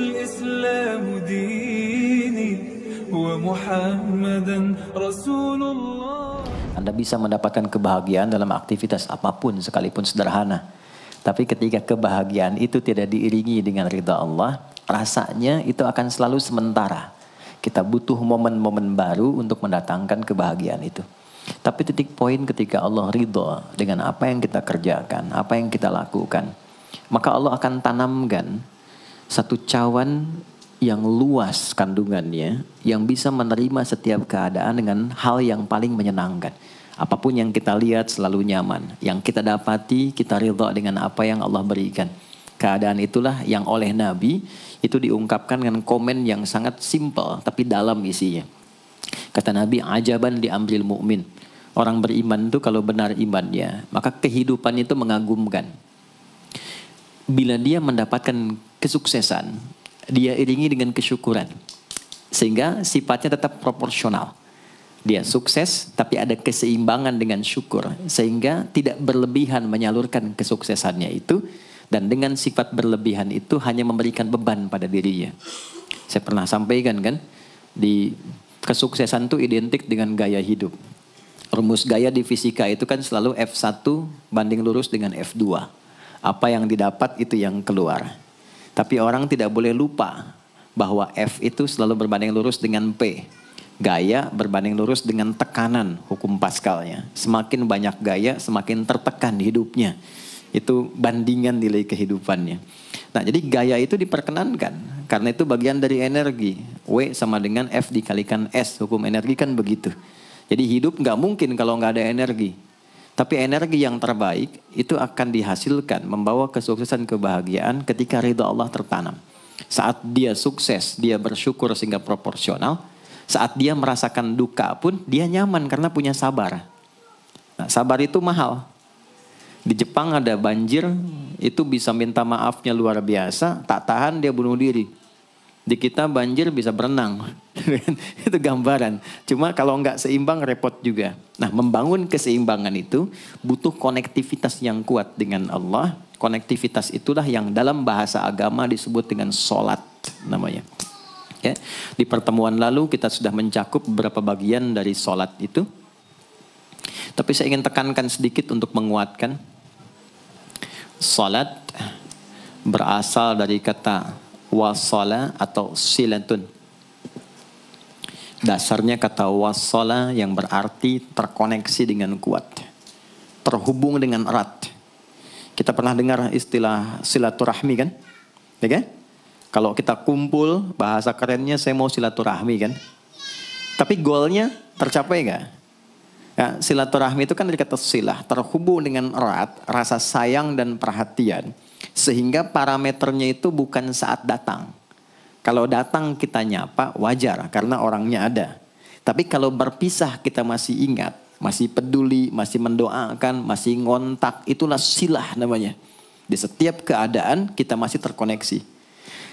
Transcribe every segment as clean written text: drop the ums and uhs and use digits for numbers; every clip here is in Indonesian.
الإسلام ديني ومحمدا رسول الله. Anda bisa mendapatkan kebahagiaan dalam aktivitas apapun sekalipun sederhana. Tapi ketika kebahagiaan itu tidak diiringi dengan ridha Allah, rasanya itu akan selalu sementara. Kita butuh momen-momen baru untuk mendatangkan kebahagiaan itu. Tapi titik poin ketika Allah ridha dengan apa yang kita kerjakan, apa yang kita lakukan, maka Allah akan tanamkan satu cawan yang luas kandungannya, yang bisa menerima setiap keadaan dengan hal yang paling menyenangkan. Apapun yang kita lihat selalu nyaman. Yang kita dapati, kita ridha dengan apa yang Allah berikan. Keadaan itulah yang oleh Nabi itu diungkapkan dengan komen yang sangat simpel tapi dalam isinya. Kata Nabi, ajaban li amril mu'min. Orang beriman itu kalau benar imannya, maka kehidupan itu mengagumkan. Bila dia mendapatkan kesuksesan, dia iringi dengan kesyukuran. Sehingga sifatnya tetap proporsional. Dia sukses tapi ada keseimbangan dengan syukur. Sehingga tidak berlebihan menyalurkan kesuksesannya itu. Dan dengan sifat berlebihan itu hanya memberikan beban pada dirinya. Saya pernah sampaikan kan, di kesuksesan itu identik dengan gaya hidup. Rumus gaya di fisika itu kan selalu F1 banding lurus dengan F2. Apa yang didapat itu yang keluar. Tapi orang tidak boleh lupa bahwa F itu selalu berbanding lurus dengan P. Gaya berbanding lurus dengan tekanan, hukum Pascalnya. Semakin banyak gaya, semakin tertekan hidupnya. Itu bandingan nilai kehidupannya. Nah, jadi gaya itu diperkenankan. Karena itu bagian dari energi. W sama dengan F dikalikan S. Hukum energi kan begitu. Jadi hidup nggak mungkin kalau nggak ada energi. Tapi energi yang terbaik itu akan dihasilkan, membawa kesuksesan kebahagiaan ketika ridha Allah tertanam. Saat dia sukses, dia bersyukur sehingga proporsional. Saat dia merasakan duka pun, dia nyaman karena punya sabar. Nah, sabar itu mahal. Di Jepang ada banjir, itu bisa minta maafnya luar biasa, tak tahan dia bunuh diri. Di kita banjir bisa berenang. Itu gambaran. Cuma kalau nggak seimbang repot juga. Nah, membangun keseimbangan itu butuh konektivitas yang kuat dengan Allah. Konektivitas itulah yang dalam bahasa agama disebut dengan sholat namanya. Ya. Di pertemuan lalu kita sudah mencakup beberapa bagian dari sholat itu. Tapi saya ingin tekankan sedikit untuk menguatkan. Sholat berasal dari kata wasala atau silatun. Dasarnya kata wasala yang berarti terkoneksi dengan kuat. Terhubung dengan erat. Kita pernah dengar istilah silaturahmi kan? Ya kan? Kalau kita kumpul, bahasa kerennya saya mau silaturahmi kan? Tapi goalnya tercapai nggak? Ya, silaturahmi itu kan dari kata silah, terhubung dengan erat, rasa sayang dan perhatian. Sehingga parameternya itu bukan saat datang. Kalau datang kita nyapa, wajar karena orangnya ada. Tapi kalau berpisah kita masih ingat, masih peduli, masih mendoakan, masih ngontak, itulah silah namanya. Di setiap keadaan kita masih terkoneksi.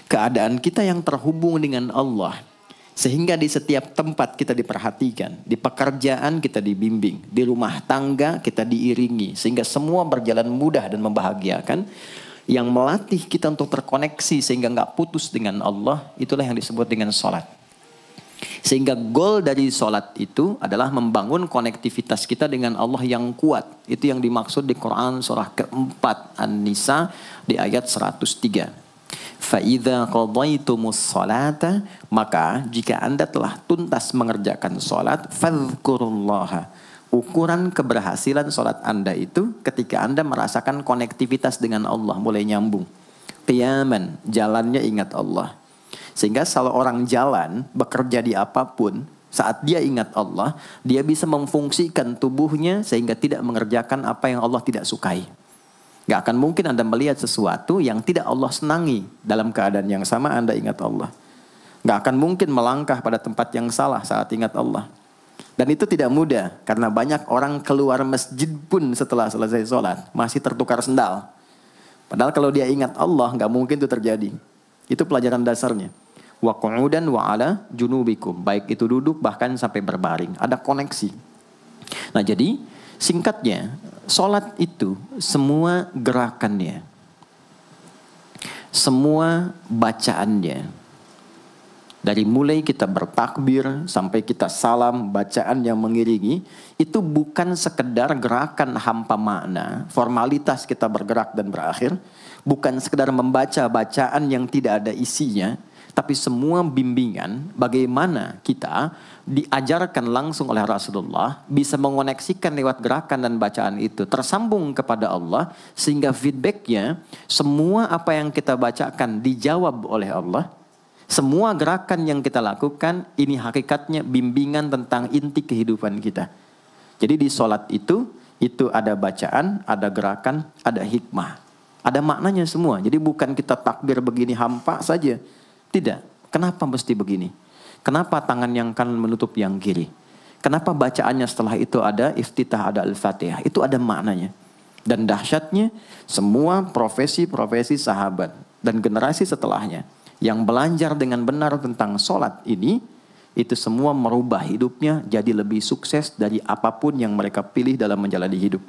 Keadaan kita yang terhubung dengan Allah. Sehingga di setiap tempat kita diperhatikan. Di pekerjaan kita dibimbing. Di rumah tangga kita diiringi. Sehingga semua berjalan mudah dan membahagiakan. Yang melatih kita untuk terkoneksi sehingga nggak putus dengan Allah. Itulah yang disebut dengan sholat. Sehingga goal dari sholat itu adalah membangun konektivitas kita dengan Allah yang kuat. Itu yang dimaksud di Quran surah keempat An-Nisa di ayat 103. فَإِذَا قَضَيْتُمُ الصَّلَاةَ maka jika Anda telah tuntas mengerjakan sholat, فَاذْكُرُوا اللَّهَ. Ukuran keberhasilan sholat Anda itu ketika Anda merasakan konektivitas dengan Allah mulai nyambung. Qiyaman, jalannya ingat Allah. Sehingga kalau orang jalan, bekerja di apapun, saat dia ingat Allah, dia bisa memfungsikan tubuhnya sehingga tidak mengerjakan apa yang Allah tidak sukai. Gak akan mungkin Anda melihat sesuatu yang tidak Allah senangi. Dalam keadaan yang sama Anda ingat Allah. Gak akan mungkin melangkah pada tempat yang salah saat ingat Allah. Dan itu tidak mudah. Karena banyak orang keluar masjid pun setelah selesai sholat masih tertukar sendal. Padahal kalau dia ingat Allah gak mungkin itu terjadi. Itu pelajaran dasarnya. Wa qu'udan wa ala junubikum. Baik itu duduk bahkan sampai berbaring. Ada koneksi. Nah jadi singkatnya, sholat itu semua gerakannya semua bacaannya, dari mulai kita bertakbir sampai kita salam, bacaan yang mengiringi, itu bukan sekedar gerakan hampa makna, formalitas kita bergerak dan berakhir, bukan sekedar membaca bacaan yang tidak ada isinya, tapi semua bimbingan bagaimana kita diajarkan langsung oleh Rasulullah bisa mengoneksikan lewat gerakan dan bacaan itu tersambung kepada Allah, sehingga feedbacknya semua apa yang kita bacakan dijawab oleh Allah. Semua gerakan yang kita lakukan ini hakikatnya bimbingan tentang inti kehidupan kita. Jadi di sholat itu ada bacaan, ada gerakan, ada hikmah, ada maknanya semua. Jadi bukan kita takbir begini hampa saja. Tidak. Kenapa mesti begini? Kenapa tangan yang kanan menutup yang kiri? Kenapa bacaannya setelah itu ada iftitah, ada al-fatihah? Itu ada maknanya. Dan dahsyatnya semua profesi-profesi sahabat dan generasi setelahnya yang belajar dengan benar tentang sholat ini, itu semua merubah hidupnya jadi lebih sukses dari apapun yang mereka pilih dalam menjalani hidup.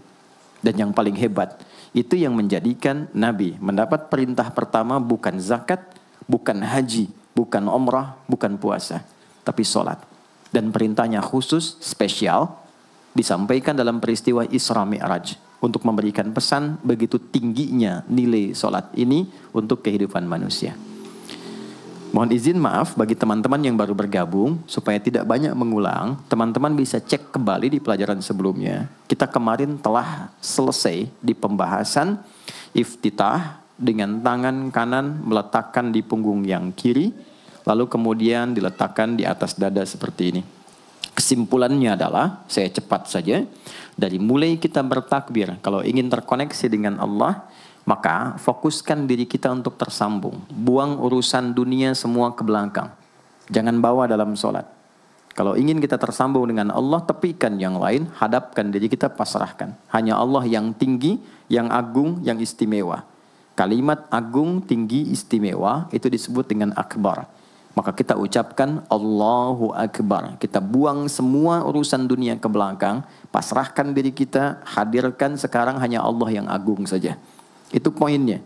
Dan yang paling hebat, itu yang menjadikan Nabi mendapat perintah pertama bukan zakat, bukan haji, bukan umrah, bukan puasa, tapi sholat. Dan perintahnya khusus, spesial, disampaikan dalam peristiwa Isra Mi'raj untuk memberikan pesan begitu tingginya nilai sholat ini untuk kehidupan manusia. Mohon izin maaf bagi teman-teman yang baru bergabung, supaya tidak banyak mengulang, teman-teman bisa cek kembali di pelajaran sebelumnya. Kita kemarin telah selesai di pembahasan iftitah dengan tangan kanan meletakkan di punggung yang kiri, lalu kemudian diletakkan di atas dada seperti ini. Kesimpulannya adalah, saya cepat saja, dari mulai kita bertakbir, kalau ingin terkoneksi dengan Allah, maka fokuskan diri kita untuk tersambung. Buang urusan dunia semua ke belakang. Jangan bawa dalam sholat. Kalau ingin kita tersambung dengan Allah, tepikan yang lain, hadapkan diri kita, pasrahkan. Hanya Allah yang tinggi, yang agung, yang istimewa. Kalimat agung, tinggi, istimewa, itu disebut dengan akbar. Maka kita ucapkan Allahu Akbar. Kita buang semua urusan dunia ke belakang, pasrahkan diri kita, hadirkan sekarang hanya Allah yang agung saja. Itu poinnya.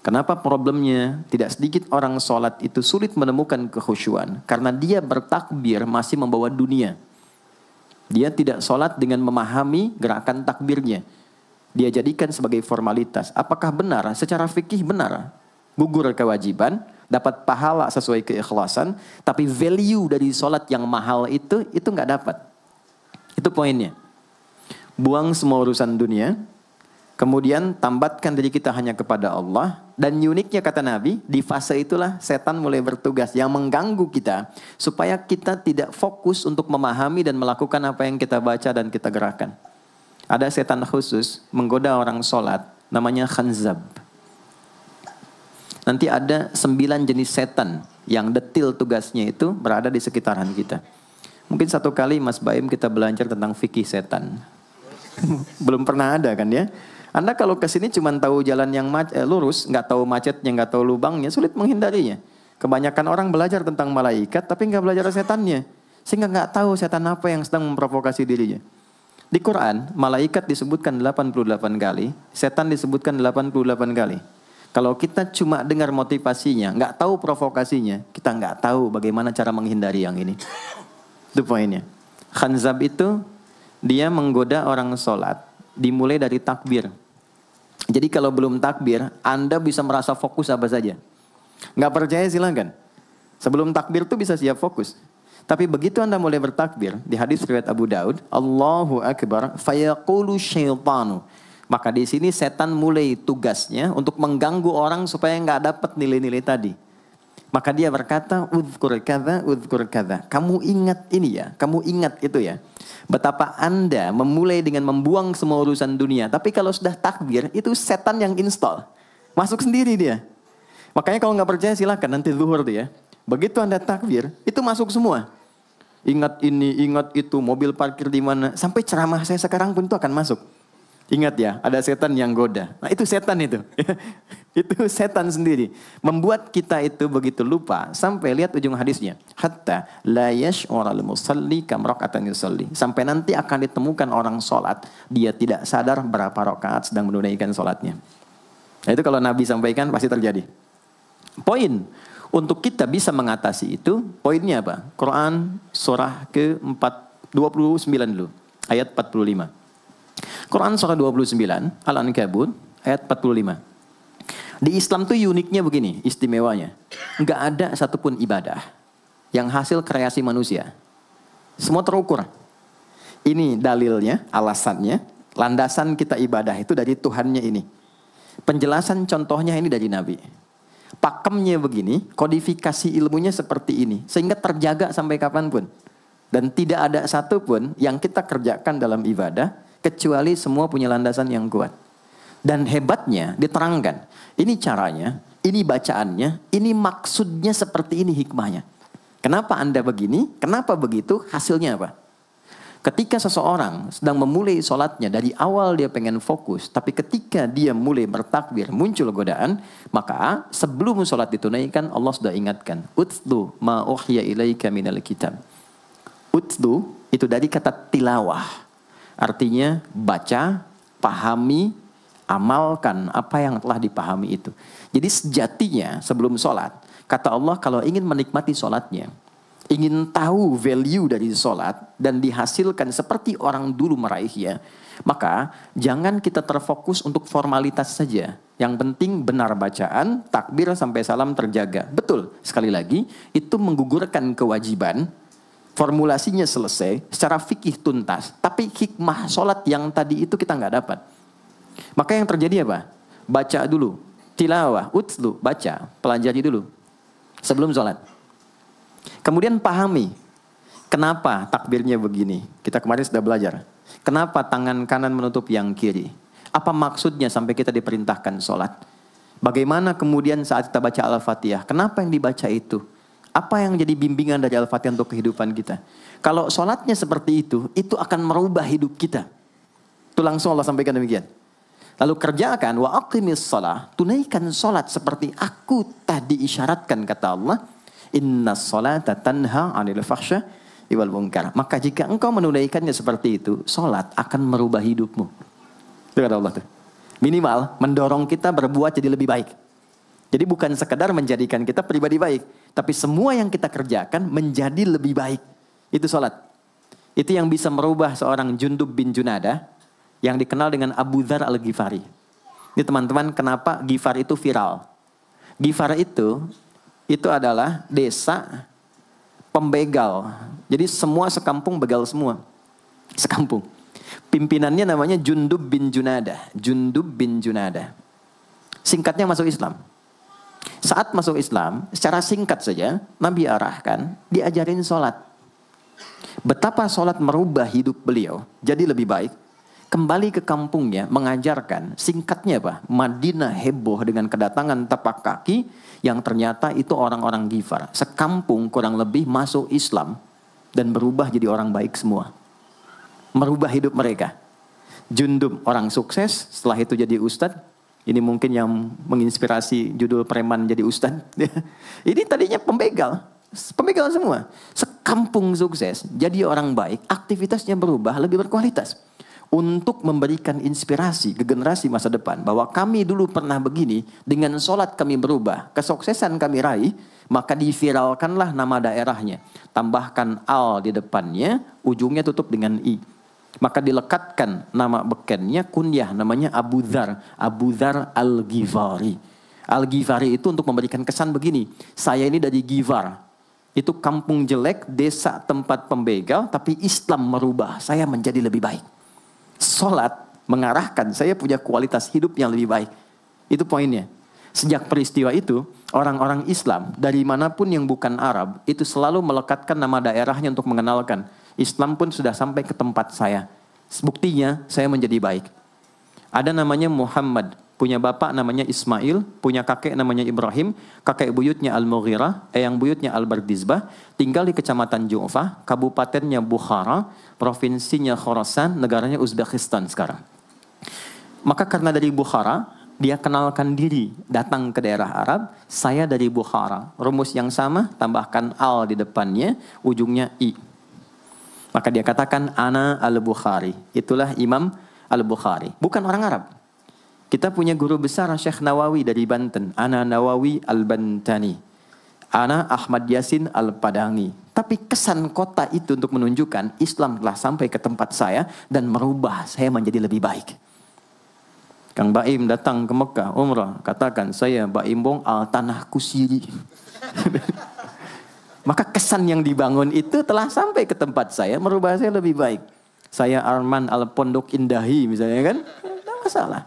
Kenapa problemnya tidak sedikit orang sholat itu sulit menemukan kekhusyuan? Karena dia bertakbir masih membawa dunia. Dia tidak sholat dengan memahami gerakan takbirnya. Dia jadikan sebagai formalitas. Apakah benar? Secara fikih benar. Gugur kewajiban, dapat pahala sesuai keikhlasan, tapi value dari sholat yang mahal itu nggak dapat. Itu poinnya. Buang semua urusan dunia, kemudian tambatkan diri kita hanya kepada Allah. Dan uniknya kata Nabi, di fase itulah setan mulai bertugas yang mengganggu kita, supaya kita tidak fokus untuk memahami dan melakukan apa yang kita baca dan kita gerakan. Ada setan khusus menggoda orang sholat, namanya khanzab. Nanti ada 9 jenis setan yang detil tugasnya itu berada di sekitaran kita. Mungkin satu kali Mas Baim kita belajar tentang fikih setan. Belum pernah ada kan ya? Anda kalau ke sini cuma tahu jalan yang lurus, nggak tahu macetnya, nggak tahu lubangnya, sulit menghindarinya. Kebanyakan orang belajar tentang malaikat tapi nggak belajar setannya, sehingga nggak tahu setan apa yang sedang memprovokasi dirinya. Di Quran, malaikat disebutkan 88 kali, setan disebutkan 88 kali. Kalau kita cuma dengar motivasinya, nggak tahu provokasinya, kita nggak tahu bagaimana cara menghindari yang ini. Itu poinnya. Khanzab itu dia menggoda orang sholat, dimulai dari takbir. Jadi kalau belum takbir, Anda bisa merasa fokus apa saja. Nggak percaya silakan. Sebelum takbir tuh bisa siap fokus. Tapi begitu Anda mulai bertakbir, di hadis riwayat Abu Daud, Allahu Akbar, fayaqulu syaitanu. Maka di sini setan mulai tugasnya untuk mengganggu orang supaya nggak dapat nilai-nilai tadi. Maka dia berkata, udhkur kadza. Kamu ingat ini ya, kamu ingat itu ya. Betapa Anda memulai dengan membuang semua urusan dunia. Tapi kalau sudah takbir, itu setan yang install. Masuk sendiri dia. Makanya kalau nggak percaya silakan nanti zuhur tuh ya. Begitu Anda takbir, itu masuk semua. Ingat ini, ingat itu, mobil parkir di mana. Sampai ceramah saya sekarang pun itu akan masuk. Ingat ya, ada setan yang goda. Nah itu setan itu. Itu setan sendiri. Membuat kita itu begitu lupa. Sampai lihat ujung hadisnya. Hatta la yash'ural musalli kam raka'atan yusalli. Sampai nanti akan ditemukan orang sholat. Dia tidak sadar berapa rakaat sedang menunaikan sholatnya. Nah itu kalau Nabi sampaikan pasti terjadi. Poin untuk kita bisa mengatasi itu, poinnya apa? Quran surah ke-29 dulu, ayat 45. Quran surah 29, Al-Ankabut, ayat 45. Di Islam tuh uniknya begini, istimewanya. Nggak ada satupun ibadah yang hasil kreasi manusia. Semua terukur. Ini dalilnya, alasannya, landasan kita ibadah itu dari Tuhannya ini. Penjelasan contohnya ini dari Nabi. Pakemnya begini, kodifikasi ilmunya seperti ini. Sehingga terjaga sampai kapanpun. Dan tidak ada satupun yang kita kerjakan dalam ibadah, kecuali semua punya landasan yang kuat. Dan hebatnya diterangkan. Ini caranya, ini bacaannya, ini maksudnya seperti ini hikmahnya. Kenapa Anda begini? Kenapa begitu? Hasilnya apa? Ketika seseorang sedang memulai sholatnya, dari awal dia pengen fokus, tapi ketika dia mulai bertakbir, muncul godaan, maka sebelum sholat ditunaikan, Allah sudah ingatkan, Utlu ma uhya ilaika minal kitab. Utlu itu dari kata tilawah. Artinya baca, pahami, amalkan apa yang telah dipahami itu. Jadi sejatinya sebelum sholat, kata Allah kalau ingin menikmati sholatnya, ingin tahu value dari sholat dan dihasilkan seperti orang dulu meraihnya, maka jangan kita terfokus untuk formalitas saja. Yang penting benar bacaan, takbir sampai salam terjaga. Betul, sekali lagi, itu menggugurkan kewajiban, formulasinya selesai, secara fikih tuntas, tapi hikmah sholat yang tadi itu kita nggak dapat. Maka yang terjadi apa? Baca dulu, tilawah, utlu, baca, pelajari dulu sebelum sholat. Kemudian pahami, kenapa takbirnya begini? Kita kemarin sudah belajar. Kenapa tangan kanan menutup yang kiri? Apa maksudnya sampai kita diperintahkan sholat? Bagaimana kemudian saat kita baca Al-Fatihah? Kenapa yang dibaca itu? Apa yang jadi bimbingan dari Al-Fatihah untuk kehidupan kita? Kalau sholatnya seperti itu akan merubah hidup kita. Itu langsung Allah sampaikan demikian. Lalu kerjakan, wa aqimis shalah, tunaikan sholat seperti aku tadi isyaratkan, kata Allah. Inna sholata tanha 'anil fahsya wal munkar. Maka jika engkau menunaikannya seperti itu, sholat akan merubah hidupmu. Itu kata Allah tuh. Minimal mendorong kita berbuat jadi lebih baik. Jadi bukan sekedar menjadikan kita pribadi baik, tapi semua yang kita kerjakan menjadi lebih baik. Itu sholat. Itu yang bisa merubah seorang Jundub bin Junadah yang dikenal dengan Abu Dzar al-Ghifari. Ini teman-teman, kenapa Ghifar itu viral? Ghifar itu adalah desa pembegal. Jadi semua sekampung begal semua. Sekampung. Pimpinannya namanya Jundub bin Junadah. Jundub bin Junadah. Singkatnya masuk Islam. Saat masuk Islam, secara singkat saja, Nabi arahkan, diajarin sholat. Betapa sholat merubah hidup beliau, jadi lebih baik. Kembali ke kampungnya, mengajarkan, singkatnya apa? Madinah heboh dengan kedatangan tapak kaki, yang ternyata itu orang-orang Ghifar. Sekampung kurang lebih masuk Islam, dan berubah jadi orang baik semua. Merubah hidup mereka. Jundub orang sukses, setelah itu jadi ustadz. Ini mungkin yang menginspirasi judul preman jadi ustadz. Ini tadinya pembegal. Pembegal semua. Sekampung sukses, jadi orang baik, aktivitasnya berubah, lebih berkualitas. Untuk memberikan inspirasi ke generasi masa depan. Bahwa kami dulu pernah begini, dengan sholat kami berubah, kesuksesan kami raih, maka diviralkanlah nama daerahnya. Tambahkan al di depannya, ujungnya tutup dengan i. Maka dilekatkan nama bekennya, kunyah, namanya Abu Dzar. Abu Dzar al-Ghifari. Al-Ghifari itu untuk memberikan kesan begini. Saya ini dari Ghifar. Itu kampung jelek, desa tempat pembegal, tapi Islam merubah. Saya menjadi lebih baik. Sholat mengarahkan saya punya kualitas hidup yang lebih baik. Itu poinnya. Sejak peristiwa itu, orang-orang Islam dari manapun yang bukan Arab, itu selalu melekatkan nama daerahnya untuk mengenalkan. Islam pun sudah sampai ke tempat saya. Buktinya saya menjadi baik. Ada namanya Muhammad, punya bapak namanya Ismail, punya kakek namanya Ibrahim, kakek buyutnya Al-Mughirah, yang buyutnya Al-Bardizbah, tinggal di kecamatan Ju'fah, kabupatennya Bukhara, provinsinya Khorasan, negaranya Uzbekistan sekarang. Maka karena dari Bukhara, dia kenalkan diri, datang ke daerah Arab, saya dari Bukhara. Rumus yang sama, tambahkan al di depannya, ujungnya i. Maka dia katakan, ana al-Bukhari. Itulah Imam al-Bukhari. Bukan orang Arab. Kita punya guru besar Syekh Nawawi dari Banten. Ana Nawawi Al-Bantani. Ana Ahmad Yasin Al-Padangi. Tapi kesan kota itu untuk menunjukkan Islam telah sampai ke tempat saya dan merubah saya menjadi lebih baik. Kang Baim datang ke Mekah umrah, katakan saya Baim Bong al tanah kusiri. Maka kesan yang dibangun itu telah sampai ke tempat saya, merubah saya lebih baik. Saya Arman al Pondok Indahi misalnya kan, tidak masalah.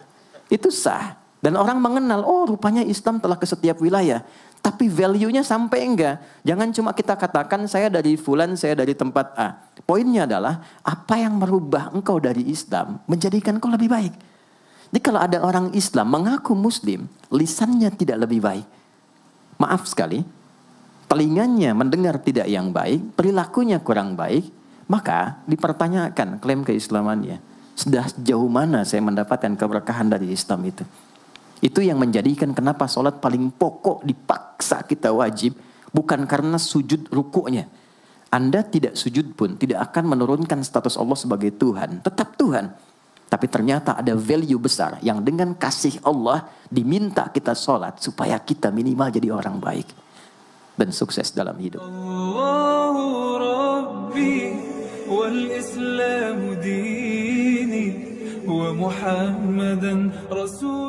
Itu sah. Dan orang mengenal, oh rupanya Islam telah ke setiap wilayah. Tapi value-nya sampai enggak. Jangan cuma kita katakan saya dari fulan, saya dari tempat A. Poinnya adalah, apa yang merubah engkau dari Islam menjadikan engkau lebih baik. Jadi kalau ada orang Islam mengaku Muslim, lisannya tidak lebih baik. Maaf sekali, telinganya mendengar tidak yang baik, perilakunya kurang baik, maka dipertanyakan klaim keislamannya. Sudah sejauh mana saya mendapatkan keberkahan dari Islam itu. Itu yang menjadikan kenapa sholat paling pokok dipaksa kita wajib. Bukan karena sujud rukuknya. Anda tidak sujud pun tidak akan menurunkan status Allah sebagai Tuhan. Tetap Tuhan. Tapi ternyata ada value besar yang dengan kasih Allah diminta kita sholat supaya kita minimal jadi orang baik. Dan sukses dalam hidup. Allahu Rabbi wal Islamu dini wa Muhammadan Rasul.